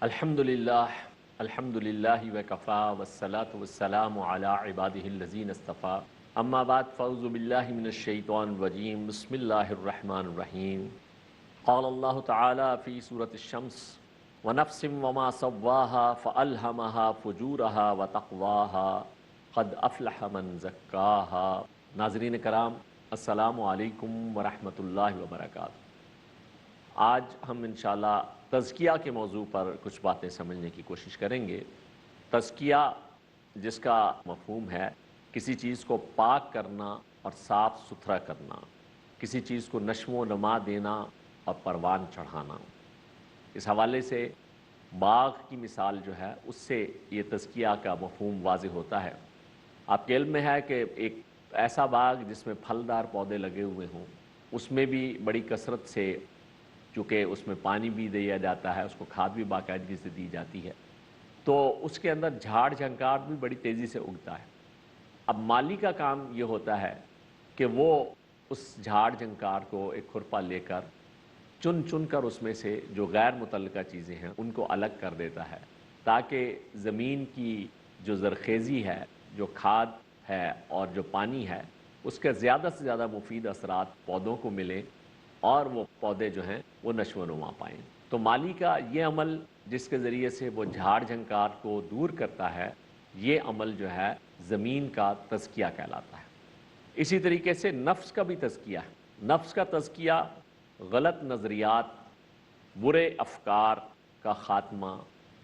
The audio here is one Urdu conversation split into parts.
الحمدللہ الحمدللہ وکفا والصلاة والسلام علی عبادہ الذین اصطفیٰ اما بعد فاعوذ باللہ من الشیطان الرجیم بسم اللہ الرحمن الرحیم قال اللہ تعالی فی سورۃ الشمس ونفس وما سواها فألہمها فجورها وتقواها قد افلح من زکاها۔ ناظرین کرام، السلام علیکم ورحمۃ اللہ وبرکاتہ۔ آج ہم انشاءاللہ تزکیہ کے موضوع پر کچھ باتیں سمجھنے کی کوشش کریں گے۔ تزکیہ جس کا مفہوم ہے کسی چیز کو پاک کرنا اور صاف ستھرا کرنا، کسی چیز کو نشو و نما دینا اور پروان چڑھانا۔ اس حوالے سے باغ کی مثال جو ہے اس سے یہ تزکیہ کا مفہوم واضح ہوتا ہے۔ آپ کے علم میں ہے کہ ایک ایسا باغ جس میں پھلدار پودے لگے ہوئے ہوں، اس میں بھی بڑی کثرت سے، چونکہ اس میں پانی بھی دیا جاتا ہے، اس کو کھاد بھی باقاعدگی سے دی جاتی ہے، تو اس کے اندر جھاڑ جھنکار بھی بڑی تیزی سے اگتا ہے۔ اب مالی کا کام یہ ہوتا ہے کہ وہ اس جھاڑ جھنکار کو ایک کھرپا لے کر چن چن کر اس میں سے جو غیر متعلقہ چیزیں ہیں ان کو الگ کر دیتا ہے، تاکہ زمین کی جو زرخیزی ہے، جو کھاد ہے اور جو پانی ہے، اس کے زیادہ سے زیادہ مفید اثرات پودوں کو ملیں اور وہ پودے جو ہیں وہ نشو و نما پائیں۔ تو مالی کا یہ عمل جس کے ذریعے سے وہ جھاڑ جھنکار کو دور کرتا ہے، یہ عمل جو ہے زمین کا تزکیہ کہلاتا ہے۔ اسی طریقے سے نفس کا بھی تزکیہ ہے۔ نفس کا تزکیہ غلط نظریات، برے افکار کا خاتمہ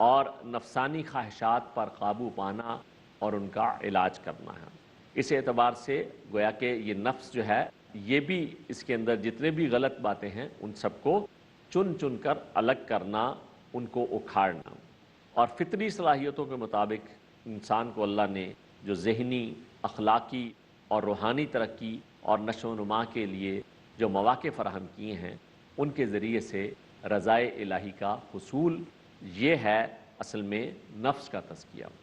اور نفسانی خواہشات پر قابو پانا اور ان کا علاج کرنا ہے۔ اس اعتبار سے گویا کہ یہ نفس جو ہے یہ بھی، اس کے اندر جتنے بھی غلط باتیں ہیں ان سب کو چن چن کر الگ کرنا، ان کو اکھاڑنا۔ اور فطری صلاحیتوں کے مطابق انسان کو اللہ نے جو ذہنی، اخلاقی اور روحانی ترقی اور نشو و نما کے لیے جو مواقع فراہم کیے ہیں، ان کے ذریعے سے رضائے الہی کا حصول، یہ ہے اصل میں نفس کا تزکیہ۔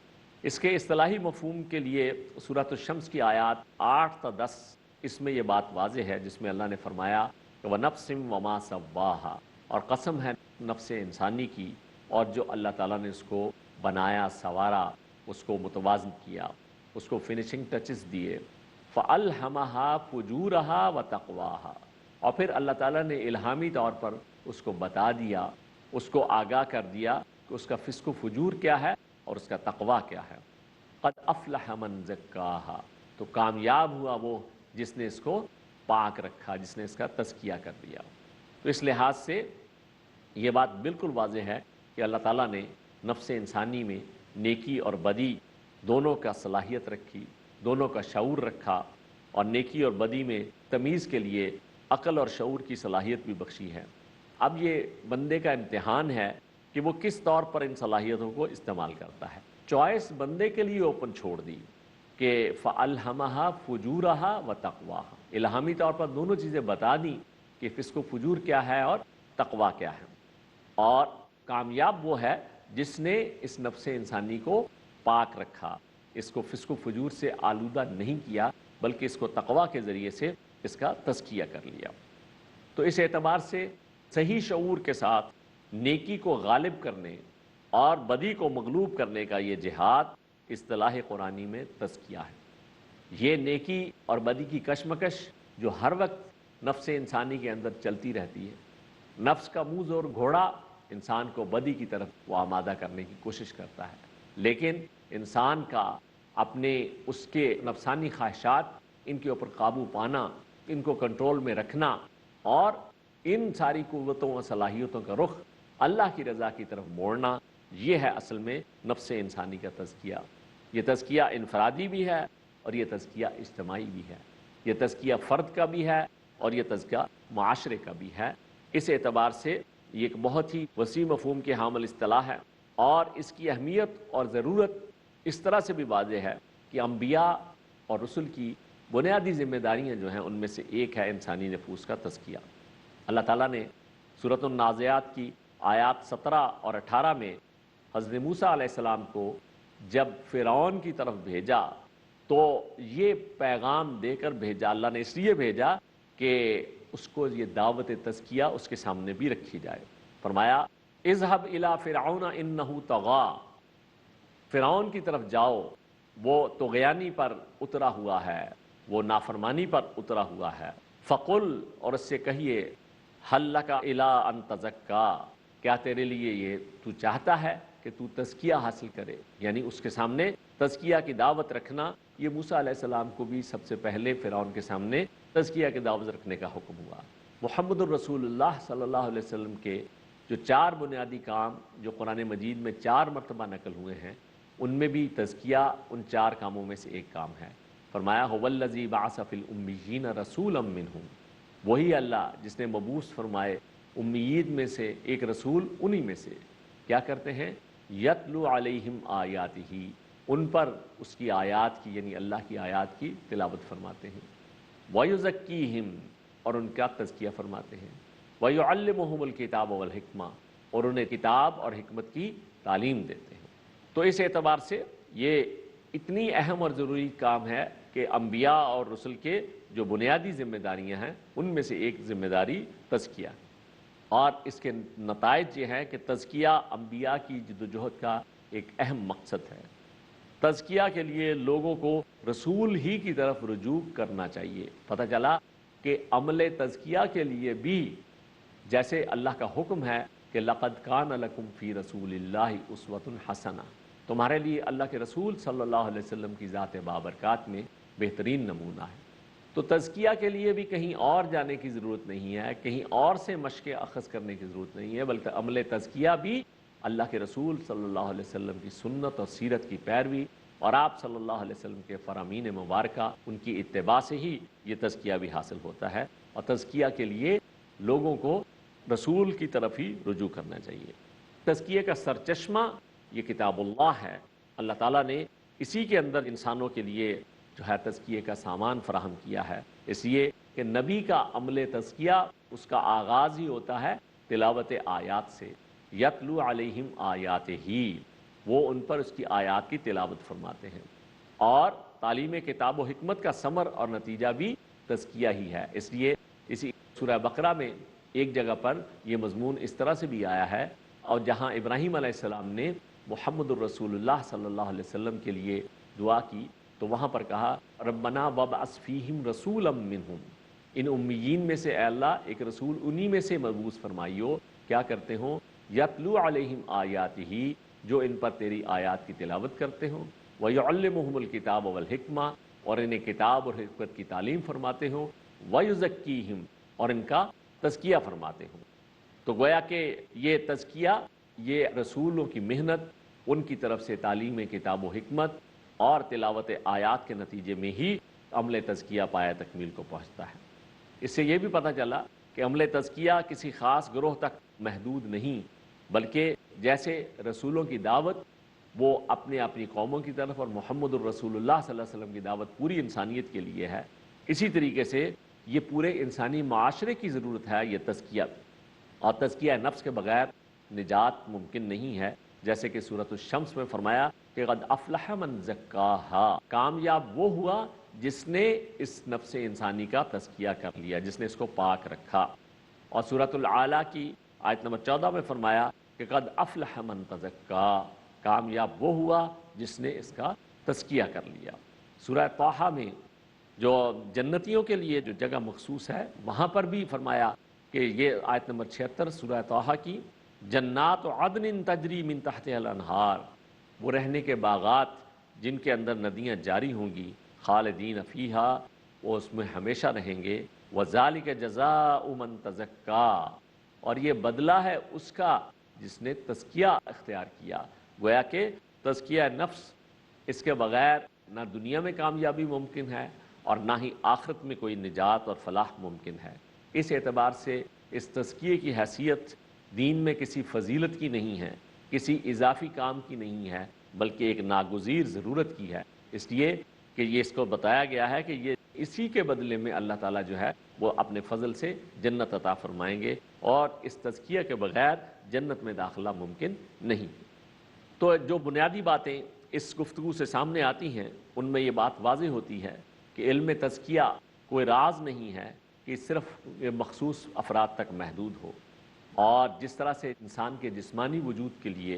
اس کے اصطلاحی مفہوم کے لیے سورۃ الشمس کی آیات 8 تا 10، اس میں یہ بات واضح ہے جس میں اللہ نے فرمایا کہ وَنَفْسٍ وَمَا سَوَّاهَا، اور قسم ہے نفس انسانی کی اور جو اللہ تعالیٰ نے اس کو بنایا، سنوارا، اس کو متوازن کیا، اس کو فنیشنگ ٹچز دیے۔ فَأَلْهَمَهَا فُجُورَهَا وَتَقْوَاهَا، اور پھر اللہ تعالیٰ نے الہامی طور پر اس کو بتا دیا، اس کو آگاہ کر دیا کہ اس کا فسق و فجور کیا ہے اور اس کا تقویٰ کیا ہے۔ قد افلح من زکاها، تو کامیاب ہوا وہ جس نے اس کو پاک رکھا، جس نے اس کا تزکیہ کر دیا۔ تو اس لحاظ سے یہ بات بالکل واضح ہے کہ اللہ تعالیٰ نے نفس انسانی میں نیکی اور بدی دونوں کا صلاحیت رکھی، دونوں کا شعور رکھا، اور نیکی اور بدی میں تمیز کے لیے عقل اور شعور کی صلاحیت بھی بخشی ہے۔ اب یہ بندے کا امتحان ہے کہ وہ کس طور پر ان صلاحیتوں کو استعمال کرتا ہے۔ چوائس بندے کے لیے اوپن چھوڑ دی کہ فَأَلْهَمَهَا فُجُورَهَا وَتَقْوَاهَا، الہامی طور پر دونوں چیزیں بتا دیں کہ فسق و فجور کیا ہے اور تقویٰ کیا ہے۔ اور کامیاب وہ ہے جس نے اس نفس انسانی کو پاک رکھا، اس کو فسق و فجور سے آلودہ نہیں کیا، بلکہ اس کو تقویٰ کے ذریعے سے اس کا تزکیہ کر لیا۔ تو اس اعتبار سے صحیح شعور کے ساتھ نیکی کو غالب کرنے اور بدی کو مغلوب کرنے کا یہ جہاد اصطلاح قرآنی میں تزکیہ ہے۔ یہ نیکی اور بدی کی کشمکش جو ہر وقت نفس انسانی کے اندر چلتی رہتی ہے، نفس کا منہ زور گھوڑا انسان کو بدی کی طرف وہ آمادہ کرنے کی کوشش کرتا ہے، لیکن انسان کا اپنے اس کے نفسانی خواہشات، ان کے اوپر قابو پانا، ان کو کنٹرول میں رکھنا اور ان ساری قوتوں و صلاحیتوں کا رخ اللہ کی رضا کی طرف موڑنا، یہ ہے اصل میں نفس انسانی کا تزکیہ۔ یہ تزکیہ انفرادی بھی ہے اور یہ تزکیہ اجتماعی بھی ہے، یہ تزکیہ فرد کا بھی ہے اور یہ تزکیہ معاشرے کا بھی ہے۔ اس اعتبار سے یہ ایک بہت ہی وسیع مفہوم کے حامل اصطلاح ہے، اور اس کی اہمیت اور ضرورت اس طرح سے بھی واضح ہے کہ انبیاء اور رسل کی بنیادی ذمہ داریاں جو ہیں ان میں سے ایک ہے انسانی نفوس کا تزکیہ۔ اللہ تعالیٰ نے سورۃ النازعات کی آیات 17 اور 18 میں حضرت موسیٰ علیہ السلام کو جب فرعون کی طرف بھیجا تو یہ پیغام دے کر بھیجا، اللہ نے اس لیے بھیجا کہ اس کو یہ دعوت تزکیہ اس کے سامنے بھی رکھی جائے۔ فرمایا اذهب الی فرعون انہ طغی، فرعون کی طرف جاؤ، وہ طغیانی پر اترا ہوا ہے، وہ نافرمانی پر اترا ہوا ہے۔ فقل، اور اس سے کہیے، حل لک الی ان تزکا، کیا تیرے لیے یہ تو چاہتا ہے کہ تو تزکیہ حاصل کرے، یعنی اس کے سامنے تزکیہ کی دعوت رکھنا۔ یہ موسیٰ علیہ السلام کو بھی سب سے پہلے فرعون کے سامنے تزکیہ کی دعوت رکھنے کا حکم ہوا۔ محمد الرسول اللہ صلی اللہ علیہ وسلم کے جو 4 بنیادی کام جو قرآن مجید میں 4 مرتبہ نقل ہوئے ہیں، ان میں بھی تزکیہ ان 4 کاموں میں سے ایک کام ہے۔ فرمایا هو الذی بعث فی الامیین رسولا منہم، وہی اللہ جس نے مبعوث فرمائے امیین میں سے ایک رسول، انہی میں سے کیا کرتے ہیں، یتلو علیہم آیاتہ، ان پر اس کی آیات کی یعنی اللہ کی آیات کی تلاوت فرماتے ہیں، ویزکیہم، اور ان کا تزکیہ فرماتے ہیں، ویعلمہم الکتاب والحکمہ، اور انہیں کتاب اور حکمت کی تعلیم دیتے ہیں۔ تو اس اعتبار سے یہ اتنی اہم اور ضروری کام ہے کہ انبیاء اور رسل کے جو بنیادی ذمہ داریاں ہیں ان میں سے ایک ذمہ داری تزکیہ، اور اس کے نتائج یہ ہیں کہ تزکیہ انبیاء کی جدوجہد کا ایک اہم مقصد ہے۔ تزکیہ کے لیے لوگوں کو رسول ہی کی طرف رجوع کرنا چاہیے۔ پتہ چلا کہ عمل تزکیہ کے لیے بھی جیسے اللہ کا حکم ہے کہ لقد کان لکم فی رسول اللہ اسوۃ حسنہ، تمہارے لیے اللہ کے رسول صلی اللہ علیہ وسلم کی ذات بابرکات میں بہترین نمونہ ہے۔ تو تزکیہ کے لیے بھی کہیں اور جانے کی ضرورت نہیں ہے، کہیں اور سے مشق اخذ کرنے کی ضرورت نہیں ہے، بلکہ عمل تزکیہ بھی اللہ کے رسول صلی اللہ علیہ وسلم کی سنت اور سیرت کی پیروی اور آپ صلی اللہ علیہ وسلم کے فرامین مبارکہ ان کی اتباع سے ہی یہ تزکیہ بھی حاصل ہوتا ہے، اور تزکیہ کے لیے لوگوں کو رسول کی طرف ہی رجوع کرنا چاہیے۔ تزکیہ کا سرچشمہ یہ کتاب اللہ ہے، اللہ تعالیٰ نے اسی کے اندر انسانوں کے لیے جو ہے تزکیہ کا سامان فراہم کیا ہے، اس لیے کہ نبی کا عمل تزکیہ اس کا آغاز ہی ہوتا ہے تلاوت آیات سے، یتلو علیہم آیاتہ، وہ ان پر اس کی آیات کی تلاوت فرماتے ہیں، اور تعلیم کتاب و حکمت کا ثمر اور نتیجہ بھی تزکیہ ہی ہے۔ اس لیے اسی سورہ بقرہ میں ایک جگہ پر یہ مضمون اس طرح سے بھی آیا ہے، اور جہاں ابراہیم علیہ السلام نے محمد الرسول اللہ صلی اللہ علیہ وسلم کے لیے دعا کی تو وہاں پر کہا ربنا وابعث فیہم رسولا منہم، ان امیین میں سے اے اللہ ایک رسول انہی میں سے مبعوث فرمائیو، کیا کرتے ہوں، یتلو علیہم آیاتہ، جو ان پر تیری آیات کی تلاوت کرتے ہوں، ویعلمہم الکتاب والحکمہ، اور انہیں کتاب اور حکمت کی تعلیم فرماتے ہوں، ویزکیہم، اور ان کا تزکیہ فرماتے ہوں۔ تو گویا کہ یہ تزکیہ یہ رسولوں کی محنت، ان کی طرف سے تعلیم کتاب و حکمت اور تلاوت آیات کے نتیجے میں ہی عمل تزکیہ پایہ تکمیل کو پہنچتا ہے۔ اس سے یہ بھی پتہ چلا کہ عمل تزکیہ کسی خاص گروہ تک محدود نہیں، بلکہ جیسے رسولوں کی دعوت وہ اپنی قوموں کی طرف اور محمد الرسول اللہ صلی اللہ علیہ وسلم کی دعوت پوری انسانیت کے لیے ہے، اسی طریقے سے یہ پورے انسانی معاشرے کی ضرورت ہے یہ تزکیہ، اور تزکیہ نفس کے بغیر نجات ممکن نہیں ہے، جیسے کہ سورۃ الشمس میں فرمایا کہ قد افلح من زکاہا، کامیاب وہ ہوا جس نے اس نفس انسانی کا تزکیہ کر لیا، جس نے اس کو پاک رکھا۔ اور سورۃ الاعلیٰ کی آیت نمبر 14 میں فرمایا کہ قد افلح من تزکا، کامیاب وہ ہوا جس نے اس کا تزکیہ کر لیا۔ سورہ طٰہٰ میں جو جنتیوں کے لیے جو جگہ مخصوص ہے وہاں پر بھی فرمایا کہ یہ آیت نمبر 76 سورہ طٰہٰ کی، جنات عدن تجری من تحتها الانہار، وہ رہنے کے باغات جن کے اندر ندیاں جاری ہوں گی، خالدین فیہا، وہ اس میں ہمیشہ رہیں گے، وذالک جزاء من تزکا، اور یہ بدلہ ہے اس کا جس نے تزکیہ اختیار کیا۔ گویا کہ تزکیہ نفس اس کے بغیر نہ دنیا میں کامیابی ممکن ہے اور نہ ہی آخرت میں کوئی نجات اور فلاح ممکن ہے۔ اس اعتبار سے اس تزکیے کی حیثیت دین میں کسی فضیلت کی نہیں ہے، کسی اضافی کام کی نہیں ہے، بلکہ ایک ناگزیر ضرورت کی ہے، اس لیے کہ یہ اس کو بتایا گیا ہے کہ یہ اسی کے بدلے میں اللہ تعالیٰ جو ہے وہ اپنے فضل سے جنت عطا فرمائیں گے، اور اس تزکیہ کے بغیر جنت میں داخلہ ممکن نہیں۔ تو جو بنیادی باتیں اس گفتگو سے سامنے آتی ہیں ان میں یہ بات واضح ہوتی ہے کہ علم تزکیہ کوئی راز نہیں ہے کہ صرف مخصوص افراد تک محدود ہو، اور جس طرح سے انسان کے جسمانی وجود کے لیے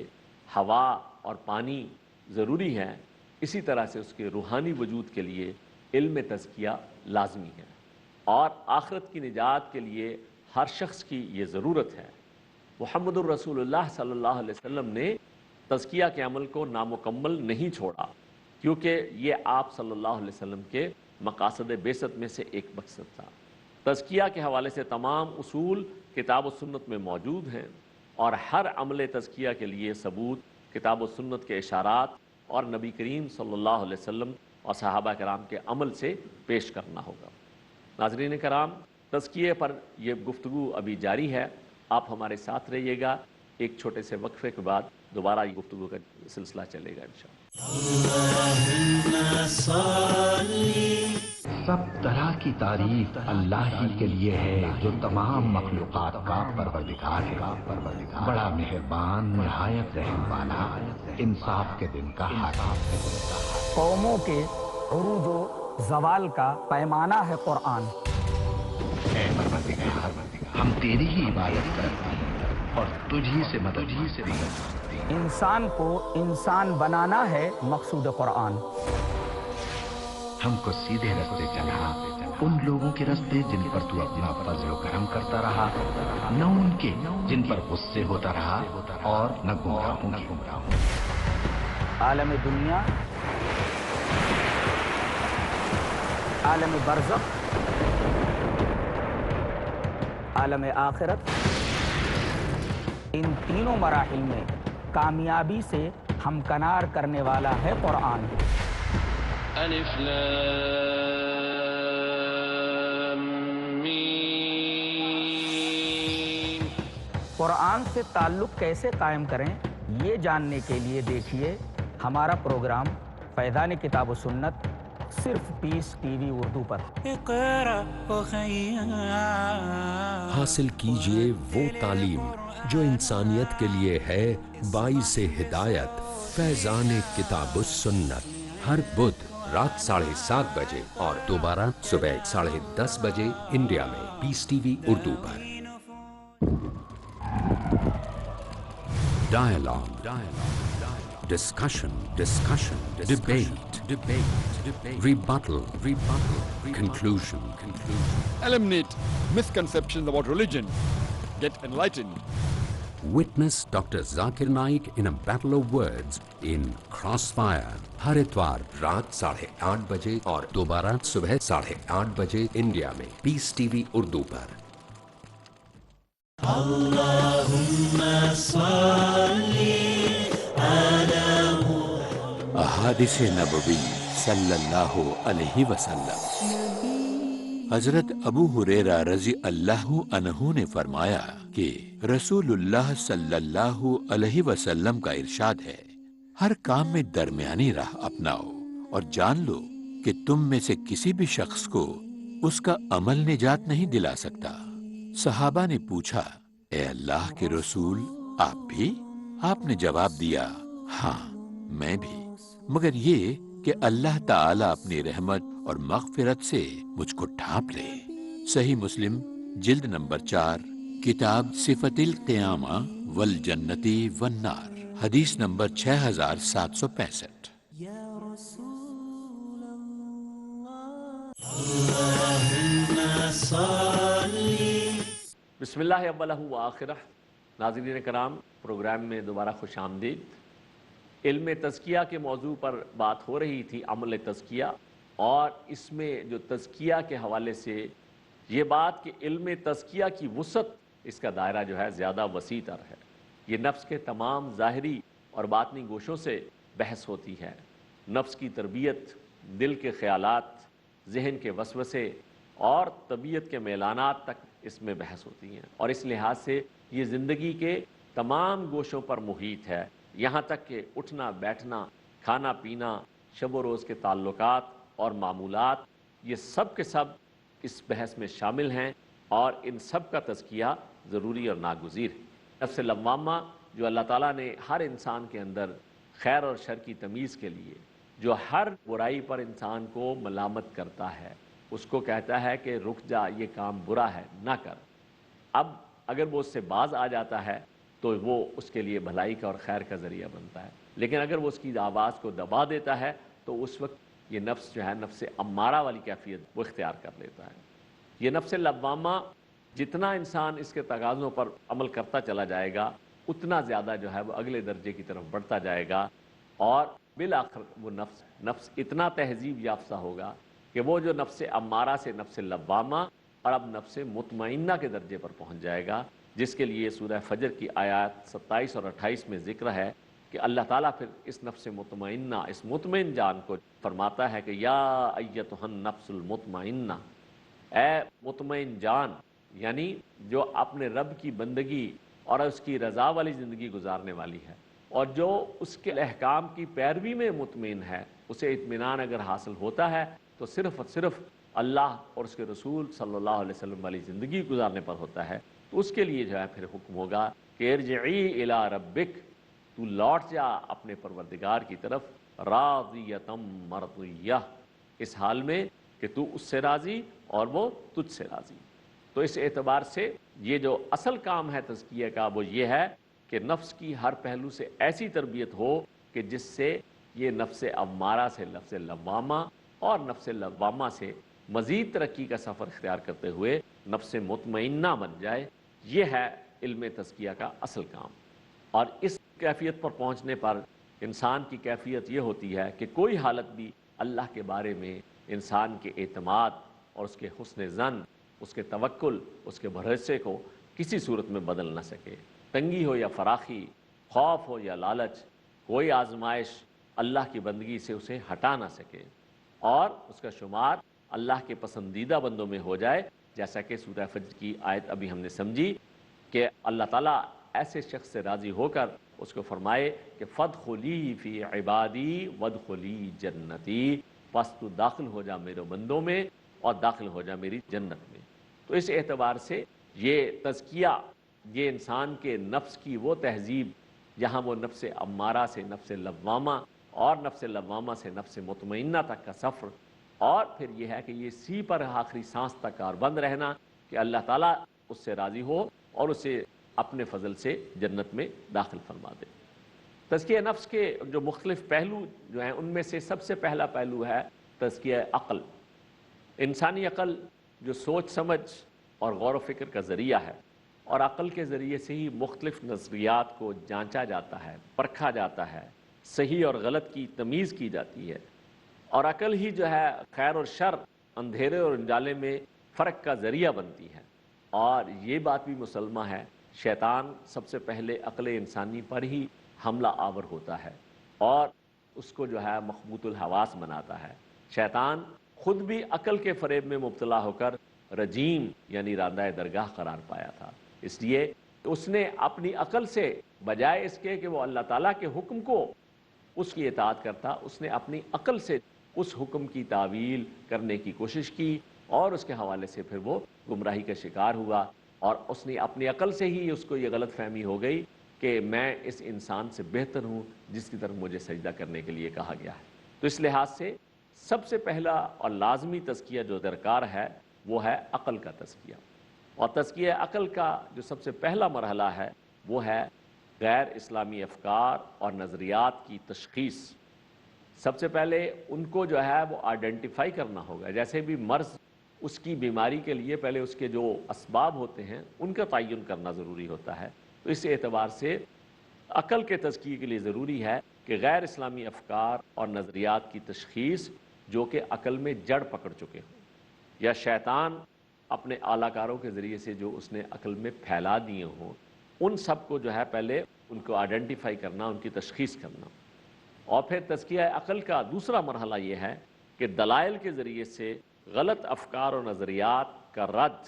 ہوا اور پانی ضروری ہے، اسی طرح سے اس کے روحانی وجود کے لیے علم تزکیہ لازمی ہے، اور آخرت کی نجات کے لیے ہر شخص کی یہ ضرورت ہے۔ محمد الرسول اللہ صلی اللہ علیہ وسلم نے تزکیہ کے عمل کو نامکمل نہیں چھوڑا، کیونکہ یہ آپ صلی اللہ علیہ وسلم کے مقاصد بعثت میں سے ایک مقصد تھا۔ تزکیہ کے حوالے سے تمام اصول کتاب و سنت میں موجود ہیں، اور ہر عمل تزکیہ کے لیے ثبوت کتاب و سنت کے اشارات اور نبی کریم صلی اللہ علیہ وسلم اور صحابہ کرام کے عمل سے پیش کرنا ہوگا۔ ناظرین کرام، تزکیے پر یہ گفتگو ابھی جاری ہے، آپ ہمارے ساتھ رہیے گا۔ ایک چھوٹے سے وقفے کے بعد دوبارہ یہ گفتگو کا سلسلہ چلے گا انشاءاللہ۔ سب طرح کی تعریف اللہ ہی کے لیے ہے جو تمام مخلوقات کا پروردگار ہے، بڑا مہربان، نہایت رحم والا، انصاف کے دن کا حاکم ہے۔ قوموں کے عروج و زوال کا پیمانہ ہے قرآن۔ اے پروردگار، ہم تیری ہی عبادت کرتے ہیں اور تجھی سے مدد مانگتے ہیں۔ انسان کو انسان بنانا ہے مقصود قرآن۔ ہم کو سیدھے رستے چلا، ان لوگوں کے رستے جن پر تو اپنا فضل و کرم کرتا رہا، نہ ان کے جن پر غصے ہوتا رہا، اور نہ گمراہوں کی۔ عالم دنیا، عالم برزخ، عالم آخرت، ان تینوں مراحل میں کامیابی سے ہمکنار کرنے والا ہے قرآن۔ الف لام میم۔ قرآن سے تعلق کیسے قائم کریں، یہ جاننے کے لیے دیکھیے ہمارا پروگرام فیضان کتاب و سنت، صرف پیس ٹی وی اردو پر۔ حاصل کیجئے وہ تعلیم جو انسانیت کے لیے ہے باعث ہدایت۔ فیضان کتاب و سنت، ہر بدھ رات 7:30 بجے اور دوبارہ صبح 10:30 بجے انڈیا میں پیس ٹی وی اردو پر۔ Dialogue, discussion, debate, rebuttal, conclusion. Eliminate misconceptions about religion. Get enlightened. Witness Dr. Zakir Naik in a battle of words in Crossfire، ہر اتوار رات 8:30 بجے اور دوبارہ صبح 8:30 بجے انڈیا میں پیس ٹی وی اردو پر۔ احادیث نبوی صلی اللہ علیہ وسلم۔ حضرت ابو ہریرہ رضی اللہ عنہ نے فرمایا کہ رسول اللہ صلی اللہ علیہ وسلم کا ارشاد ہے، ہر کام میں درمیانی راہ اپناؤ اور جان لو کہ تم میں سے کسی بھی شخص کو اس کا عمل نجات نہیں دلا سکتا۔ صحابہ نے پوچھا، اے اللہ کے رسول، آپ بھی؟ آپ نے جواب دیا، ہاں میں بھی، مگر یہ کہ اللہ تعالیٰ اپنی رحمت اور مغفرت سے مجھ کو ڈھانپ لے۔ صحیح مسلم جلد نمبر 4، کتاب صفت القیامہ والجنتی والنار، حدیث نمبر 6765۔ بسم اللہ اولہ و آخرہ۔ ناظرین کرام، پروگرام میں دوبارہ خوش آمدید۔ علم تزکیہ کے موضوع پر بات ہو رہی تھی، عمل تزکیہ، اور اس میں جو تزکیہ کے حوالے سے یہ بات کہ علم تزکیہ کی وسعت، اس کا دائرہ جو ہے زیادہ وسیع تر ہے۔ یہ نفس کے تمام ظاہری اور باطنی گوشوں سے بحث ہوتی ہے۔ نفس کی تربیت، دل کے خیالات، ذہن کے وسوسے اور طبیعت کے میلانات تک اس میں بحث ہوتی ہیں، اور اس لحاظ سے یہ زندگی کے تمام گوشوں پر محیط ہے، یہاں تک کہ اٹھنا بیٹھنا، کھانا پینا، شب و روز کے تعلقات اور معمولات، یہ سب کے سب اس بحث میں شامل ہیں، اور ان سب کا تزکیہ ضروری اور ناگزیر ہے۔ نفس لوامہ جو اللہ تعالیٰ نے ہر انسان کے اندر خیر اور شر کی تمیز کے لیے، جو ہر برائی پر انسان کو ملامت کرتا ہے، اس کو کہتا ہے کہ رک جا، یہ کام برا ہے، نہ کر۔ اب اگر وہ اس سے باز آ جاتا ہے تو وہ اس کے لیے بھلائی کا اور خیر کا ذریعہ بنتا ہے، لیکن اگر وہ اس کی آواز کو دبا دیتا ہے تو اس وقت یہ نفس جو ہے نفس امارہ والی کیفیت وہ اختیار کر لیتا ہے۔ یہ نفس لوامہ جتنا انسان اس کے تقاضوں پر عمل کرتا چلا جائے گا اتنا زیادہ جو ہے وہ اگلے درجے کی طرف بڑھتا جائے گا، اور بالآخر وہ نفس اتنا تہذیب یافتہ ہوگا کہ وہ جو نفس امارہ سے نفس لوامہ اور اب نفس مطمئنہ کے درجے پر پہنچ جائے گا، جس کے لیے سورہ فجر کی آیات 27 اور 28 میں ذکر ہے کہ اللہ تعالیٰ پھر اس نفس مطمئنہ، اس مطمئن جان کو فرماتا ہے کہ یا ایتھا النفس المطمئنہ، اے مطمئن جان، یعنی جو اپنے رب کی بندگی اور اس کی رضا والی زندگی گزارنے والی ہے اور جو اس کے احکام کی پیروی میں مطمئن ہے، اسے اطمینان اگر حاصل ہوتا ہے تو صرف اور صرف اللہ اور اس کے رسول صلی اللہ علیہ وسلم والی زندگی گزارنے پر ہوتا ہے، تو اس کے لیے جو ہے پھر حکم ہوگا کہ ارجعی الی ربک، تو لوٹ جا اپنے پروردگار کی طرف، راضیۃ مرضیہ، اس حال میں کہ تو اس سے راضی اور وہ تجھ سے راضی۔ تو اس اعتبار سے یہ جو اصل کام ہے تزکیہ کا وہ یہ ہے کہ نفس کی ہر پہلو سے ایسی تربیت ہو کہ جس سے یہ نفس امارہ سے نفس لوامہ اور نفس لوامہ سے مزید ترقی کا سفر اختیار کرتے ہوئے نفس مطمئنہ بن جائے۔ یہ ہے علم تزکیہ کا اصل کام، اور اس کیفیت پر پہنچنے پر انسان کی کیفیت یہ ہوتی ہے کہ کوئی حالت بھی اللہ کے بارے میں انسان کے اعتماد اور اس کے حسن ظن، اس کے توکل، اس کے بھروسے کو کسی صورت میں بدل نہ سکے۔ تنگی ہو یا فراخی، خوف ہو یا لالچ، کوئی آزمائش اللہ کی بندگی سے اسے ہٹا نہ سکے اور اس کا شمار اللہ کے پسندیدہ بندوں میں ہو جائے، جیسا کہ سورہ فجر کی آیت ابھی ہم نے سمجھی کہ اللہ تعالیٰ ایسے شخص سے راضی ہو کر اس کو فرمائے کہ فادخلی فی عبادی وادخلی جنتی، پس تو داخل ہو جا میرے بندوں میں اور داخل ہو جا میری جنت میں۔ تو اس اعتبار سے یہ تزکیہ، یہ انسان کے نفس کی وہ تہذیب جہاں وہ نفس امارہ سے نفس لوامہ اور نفس لوامہ سے نفس مطمئنہ تک کا سفر، اور پھر یہ ہے کہ یہ اسی پر آخری سانس تک کاربند رہنا کہ اللہ تعالیٰ اس سے راضی ہو اور اسے اپنے فضل سے جنت میں داخل فرما دے۔ تزکیہ نفس کے جو مختلف پہلو جو ہیں ان میں سے سب سے پہلا پہلو ہے تزکیہ عقل۔ انسانی عقل جو سوچ سمجھ اور غور و فکر کا ذریعہ ہے، اور عقل کے ذریعے سے ہی مختلف نظریات کو جانچا جاتا ہے، پرکھا جاتا ہے، صحیح اور غلط کی تمیز کی جاتی ہے، اور عقل ہی جو ہے خیر اور شر، اندھیرے اور انجالے میں فرق کا ذریعہ بنتی ہے۔ اور یہ بات بھی مسلمہ ہے، شیطان سب سے پہلے عقل انسانی پر ہی حملہ آور ہوتا ہے اور اس کو جو ہے مخبوط الحواس بناتا ہے۔ شیطان خود بھی عقل کے فریب میں مبتلا ہو کر رجیم یعنی راندہ درگاہ قرار پایا تھا، اس لیے اس نے اپنی عقل سے بجائے اس کے کہ وہ اللہ تعالیٰ کے حکم کو اس کی اطاعت کرتا، اس نے اپنی عقل سے اس حکم کی تعویل کرنے کی کوشش کی اور اس کے حوالے سے پھر وہ گمراہی کا شکار ہوا، اور اس نے اپنی عقل سے ہی اس کو یہ غلط فہمی ہو گئی کہ میں اس انسان سے بہتر ہوں جس کی طرف مجھے سجدہ کرنے کے لیے کہا گیا ہے۔ تو اس لحاظ سے سب سے پہلا اور لازمی تزکیہ جو درکار ہے وہ ہے عقل کا تزکیہ، اور تزکیہ عقل کا جو سب سے پہلا مرحلہ ہے وہ ہے غیر اسلامی افکار اور نظریات کی تشخیص۔ سب سے پہلے ان کو جو ہے وہ آئیڈینٹیفائی کرنا ہوگا، جیسے بھی مرض اس کی بیماری کے لیے پہلے اس کے جو اسباب ہوتے ہیں ان کا تعین کرنا ضروری ہوتا ہے۔ تو اس اعتبار سے عقل کے تزکیے کے لیے ضروری ہے کہ غیر اسلامی افکار اور نظریات کی تشخیص جو کہ عقل میں جڑ پکڑ چکے ہوں، یا شیطان اپنے اعلی کاروں کے ذریعے سے جو اس نے عقل میں پھیلا دیے ہوں، ان سب کو جو ہے پہلے ان کو آئیڈینٹیفائی کرنا، ان کی تشخیص کرنا۔ اور پھر تزکیہ عقل کا دوسرا مرحلہ یہ ہے کہ دلائل کے ذریعے سے غلط افکار و نظریات کا رد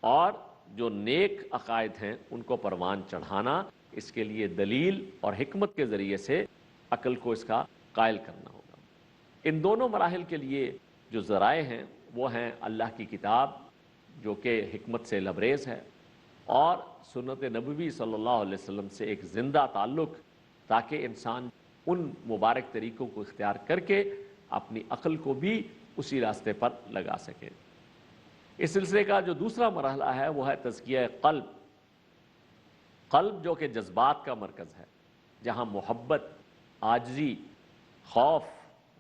اور جو نیک عقائد ہیں ان کو پروان چڑھانا، اس کے لیے دلیل اور حکمت کے ذریعے سے عقل کو اس کا قائل کرنا ہوگا۔ ان دونوں مراحل کے لیے جو ذرائع ہیں وہ ہیں اللہ کی کتاب جو کہ حکمت سے لبریز ہے، اور سنت نبوی صلی اللہ علیہ وسلم سے ایک زندہ تعلق، تاکہ انسان ان مبارک طریقوں کو اختیار کر کے اپنی عقل کو بھی اسی راستے پر لگا سکے۔ اس سلسلے کا جو دوسرا مرحلہ ہے وہ ہے تزکیہ قلب، قلب جو کہ جذبات کا مرکز ہے، جہاں محبت، عاجزی، خوف،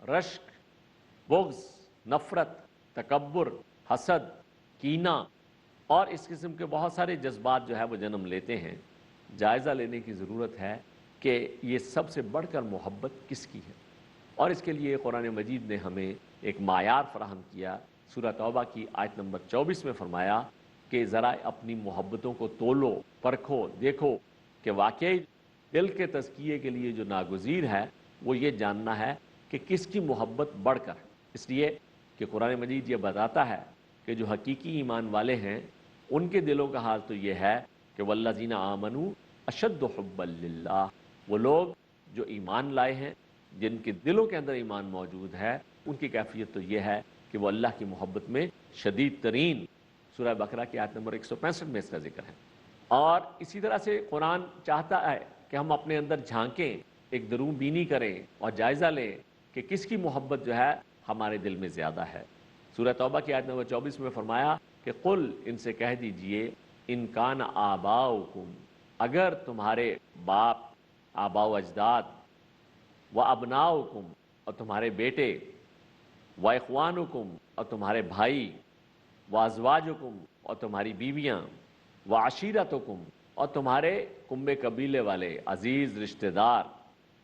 رشک، بغض، نفرت، تکبر، حسد، کینہ اور اس قسم کے بہت سارے جذبات جو ہے وہ جنم لیتے ہیں، جائزہ لینے کی ضرورت ہے کہ یہ سب سے بڑھ کر محبت کس کی ہے۔ اور اس کے لیے قرآن مجید نے ہمیں ایک معیار فراہم کیا۔ سورہ توبہ کی آیت نمبر 24 میں فرمایا کہ ذرا اپنی محبتوں کو تولو، پرکھو، دیکھو کہ واقعی دل کے تزکیے کے لیے جو ناگزیر ہے وہ یہ جاننا ہے کہ کس کی محبت بڑھ کر، اس لیے کہ قرآن مجید یہ بتاتا ہے کہ جو حقیقی ایمان والے ہیں ان کے دلوں کا حال تو یہ ہے کہ والذین آمنوا اشد حبا للہ، وہ لوگ جو ایمان لائے ہیں، جن کے دلوں کے اندر ایمان موجود ہے، ان کی کیفیت تو یہ ہے کہ وہ اللہ کی محبت میں شدید ترین۔ سورہ بقرہ کی آیت نمبر 165 میں اس کا ذکر ہے۔ اور اسی طرح سے قرآن چاہتا ہے کہ ہم اپنے اندر جھانکیں، ایک درون بینی کریں اور جائزہ لیں کہ کس کی محبت جو ہے ہمارے دل میں زیادہ ہے۔ سورہ توبہ کی آیت نمبر 24 میں فرمایا کہ قل، ان سے کہہ دیجئے، ان کان آباؤکم، اگر تمہارے باپ، آباء و اجداد، و ابناؤکم، اور تمہارے بیٹے، و اخوانکم، اور تمہارے بھائی، و ازواجکم، اور تمہاری بیویاں، و عشیرتکم، اور تمہارے کنبے قبیلے والے عزیز رشتہ دار،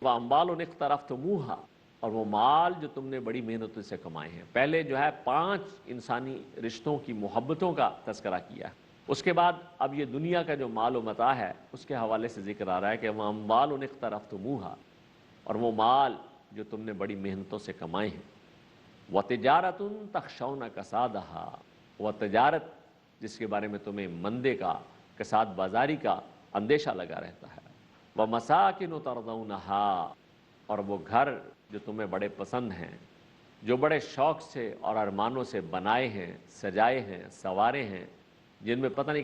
و اموال اقترفتموہا، اور وہ مال جو تم نے بڑی محنتوں سے کمائے ہیں۔ پہلے جو ہے 5 انسانی رشتوں کی محبتوں کا تذکرہ کیا ہے، اس کے بعد اب یہ دنیا کا جو مال و متاع ہے اس کے حوالے سے ذکر آ رہا ہے کہ وہ اموال اقترفتموہا، اور وہ مال جو تم نے بڑی محنتوں سے کمائے ہیں، وَتِجَارَةٌ تَخْشَوْنَ كَسَادَهَا، وہ تجارت جس کے بارے میں تمہیں مندے کا، کساد بازاری کا اندیشہ لگا رہتا ہے، وَمَسَاكِنُ تَرْضَوْنَهَا، اور وہ گھر جو تمہیں بڑے پسند ہیں، جو بڑے شوق سے اور ارمانوں سے بنائے ہیں، سجائے ہیں، سنوارے ہیں، جن میں پتہ نہیں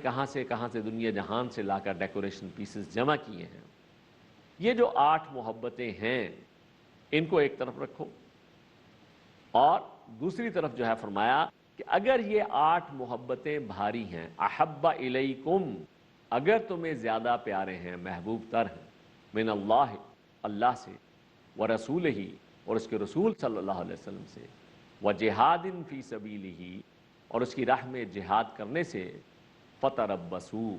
کہاں سے دنیا جہان سے لا کر ڈیکوریشن پیسز جمع کیے ہیں۔ یہ جو 8 محبتیں ہیں ان کو ایک طرف رکھو، اور دوسری طرف جو ہے فرمایا کہ اگر یہ 8 محبتیں بھاری ہیں، احب الیکم، اگر تمہیں زیادہ پیارے ہیں، محبوب تر ہیں، من اللہ، اللہ سے، ورسولہ، اور اس کے رسول صلی اللہ علیہ وسلم سے، وجہاد فی سبیلہ، اور اس کی راہ میں جہاد کرنے سے، فتربصوا،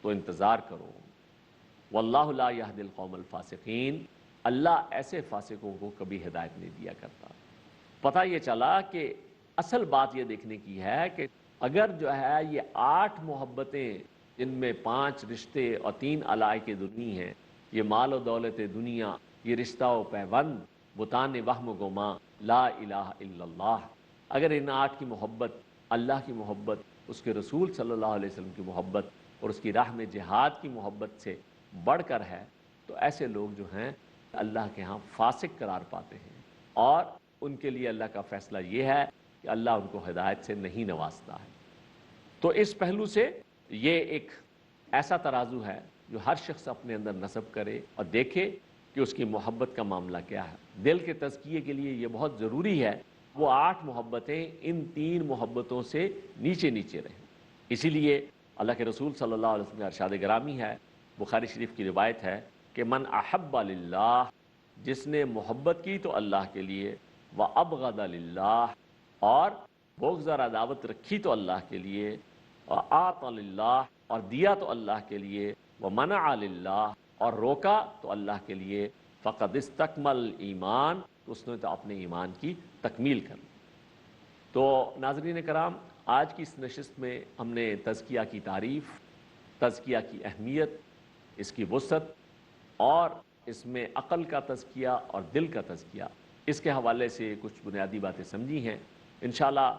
تو انتظار کرو، واللہ لا یہدی القوم الفاسقین، اللہ ایسے فاسقوں کو کبھی ہدایت نہیں دیا کرتا۔ پتہ یہ چلا کہ اصل بات یہ دیکھنے کی ہے کہ اگر جو ہے یہ 8 محبتیں، جن میں 5 رشتے اور 3 علائق دنی ہیں، یہ مال و دولت دنیا، یہ رشتہ و پیوند، بتان وہم و گما، لا الہ الا اللہ، اگر ان 8 کی محبت، اللہ کی محبت، اس کے رسول صلی اللہ علیہ وسلم کی محبت اور اس کی راہ میں جہاد کی محبت سے بڑھ کر ہے، تو ایسے لوگ جو ہیں اللہ کے ہاں فاسق قرار پاتے ہیں، اور ان کے لیے اللہ کا فیصلہ یہ ہے کہ اللہ ان کو ہدایت سے نہیں نوازتا ہے۔ تو اس پہلو سے یہ ایک ایسا ترازو ہے جو ہر شخص اپنے اندر نصب کرے اور دیکھے کہ اس کی محبت کا معاملہ کیا ہے۔ دل کے تزکیے کے لیے یہ بہت ضروری ہے وہ 8 محبتیں ان 3 محبتوں سے نیچے نیچے رہیں۔ اسی لیے اللہ کے رسول صلی اللہ علیہ وسلم کا ارشاد گرامی ہے، بخاری شریف کی روایت ہے کہ من احب للہ، جس نے محبت کی تو اللہ کے لیے، وابغض للہ، اور بغض اور عداوت رکھی تو اللہ کے لیے، وآت للہ، اور دیا تو اللہ کے لیے، ومنع للہ، اور روکا تو اللہ کے لیے، فقد استکمل ایمان، تو اس نے تو اپنے ایمان کی تکمیل کر لی۔ تو ناظرین کرام، آج کی اس نشست میں ہم نے تزکیہ کی تعریف، تزکیہ کی اہمیت، اس کی وسعت، اور اس میں عقل کا تزکیہ اور دل کا تزکیہ، اس کے حوالے سے کچھ بنیادی باتیں سمجھی ہیں۔ انشاءاللہ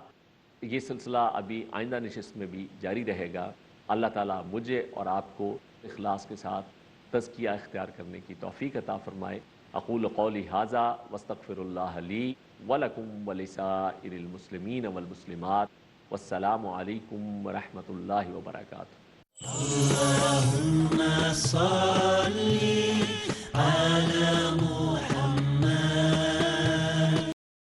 یہ سلسلہ ابھی آئندہ نشست میں بھی جاری رہے گا۔ اللہ تعالیٰ مجھے اور آپ کو اخلاص کے ساتھ تزکیہ اختیار کرنے کی توفیق عطا فرمائے۔ اقول قولی ھذا واستغفر اللہ لی ولکم ولسائر المسلمین والمسلمات، والسلام علیکم ورحمۃ اللہ وبرکاتہ۔